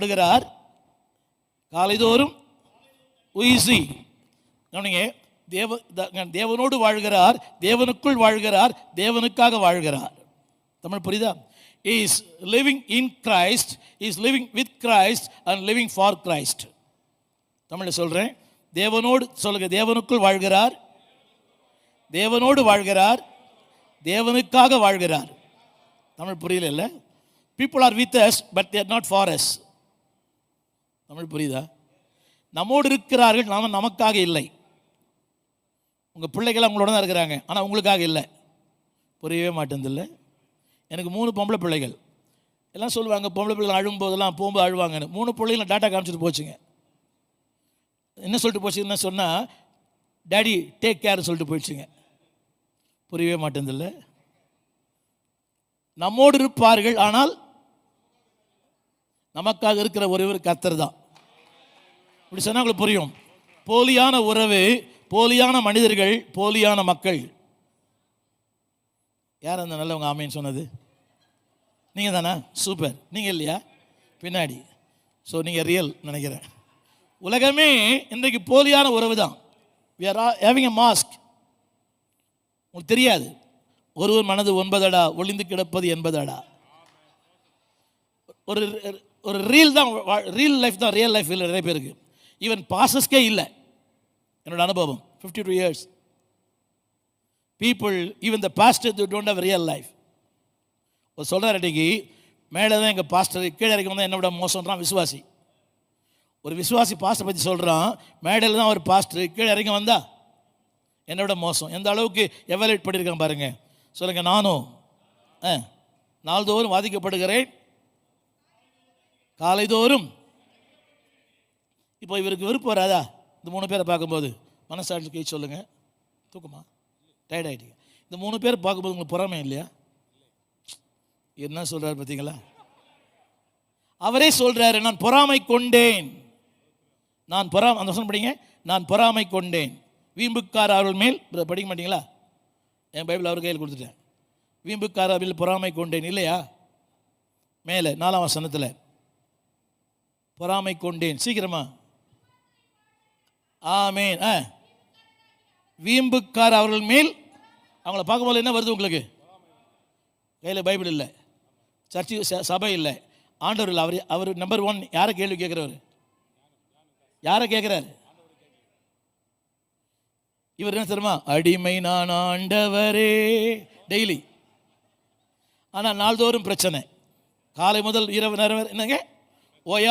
வாழ்கிறார் காலைதோறும் உயிசி. தேவனோடு வாழ்கிறார், தேவனுக்குள் வாழ்கிறார், தேவனுக்காக வாழ்கிறார். தமிழ் புரியுதா? Is living in Christ, is living with Christ and living for Christ. தமிழில் சொல்கிறேன், தேவனோடு சொல்லுங்க, தேவனுக்குள் வாழ்கிறார், தேவனோடு வாழ்கிறார், தேவனுக்காக வாழ்கிறார். தமிழ் புரியல இல்லை? People are with us but they are not for us. Tamil புரியுதா? நம்மோடு இருக்கிறார்கள், நாம் நமக்காக இல்லை. உங்கள் பிள்ளைகள் அவங்களோட தான் இருக்கிறாங்க, ஆனால் உங்களுக்காக இல்லை. புரியவே மாட்டேந்தில்லை. எனக்கு 3 பொம்பளை பிள்ளைகள். எல்லாம் சொல்லுவாங்க, பொம்பளை பிள்ளைகள் அழும்போதெல்லாம் போகும்போது அழுவாங்கன்னு. 3 பிள்ளைகளும் டாட்டா காமிச்சிட்டு போச்சுங்க. என்ன சொல்லிட்டு போச்சுன்னு சொன்னால், டேடி டேக் கேர்னு சொல்லிட்டு போயிடுச்சுங்க. புரியவே மாட்டேந்தில்லை. நம்மோடு இருப்பார்கள், ஆனால் நமக்காக இருக்கிற ஒரே கர்த்தர் தான். இப்படி சொன்னால் உங்களுக்கு புரியும். போலியான உறவு, போலியான மனிதர்கள், போலியான மக்கள். யார் அந்த நல்லவங்க ஆமேன்னு சொன்னது? நீங்கள் தானே? சூப்பர். நீங்கள் இல்லையா பின்னாடி? ஸோ நீங்கள் ரியல் நினைக்கிறேன். உலகமே இன்றைக்கு போலியான உறவு தான். we are having a mask. உங்களுக்கு தெரியாது, ஒருவர் மனது 9 அடா, ஒளிந்து கிடப்பது 80 அடா. ஒரு ரீல் தான், ரியல் லைஃப் தான் ரியல் லைஃப் இல்லை நிறைய பேருக்கு. ஈவன் பாசஸ்கே இல்லை. என்னோட அனுபவம் 52 years. People, even the pastors, they don't have a real life. ஒரு சொல்கிறார், அன்றைக்கி மேலே தான் எங்கள் பாஸ்டர், கீழே இறக்கி வந்தால் என்ன விட மோசம்ன்றான் விசுவாசி. ஒரு விசுவாசி பாஸ்டர் பற்றி சொல்கிறான், மேடையில் தான் ஒரு பாஸ்டர், கீழே இறங்கி வந்தா என்னை விட மோசம். எந்த அளவுக்கு எவாலுவேட் பண்ணியிருக்கான் பாருங்க. சொல்லுங்கள், நானும் நாள்தோறும் வாதிக்கப்படுகிறேன், காலைதோறும். இப்போ இவருக்கு விருப்பம் வராதா இந்த 3 பேரை பார்க்கும்போது? மனசாட்சி கை சொல்லுங்கள். தூக்கமா? டயர்ட் ஆகிட்டீங்க. இந்த 3 பேர் பார்க்கும்போது உங்களுக்கு பொறாமை இல்லையா? என்ன சொல்கிறார் பார்த்தீங்களா? அவரே சொல்கிறாரு, நான் பொறாமை கொண்டேன். நான் அந்த வசனம் படிங்க. நான் பொறாமை கொண்டேன். வீம்புக்கார அவர்கள் மேல், படிக்க மாட்டீங்களா? என் பைபிள் அவர் கையில் கொடுத்துட்டேன். வீம்புக்கார அவர்கள் பொறாமை கொண்டேன் இல்லையா? மேலே 4ஆம் வசனத்தில் பொறாமை கொண்டேன். சீக்கிரமா ஆமேன். வீம்புக்கார அவர்கள் மேல். அவங்கள பார்க்கும்போது என்ன வருது உங்களுக்கு? கையில் பைபிள் இல்லை, சர்ச்சு சபை இல்லை, ஆண்டவர் இல்லை. அவர் நம்பர் 1. யாரை கேள்வி கேட்குறவர்? யாரை கேட்குறாரு? இவர் என்ன தெரியுமா? அடிமை நான் ஆண்டவரே டெய்லி. ஆனால் நாள்தோறும் பிரச்சனை. காலை முதல் இரவு நேரம் என்னங்க ஓயா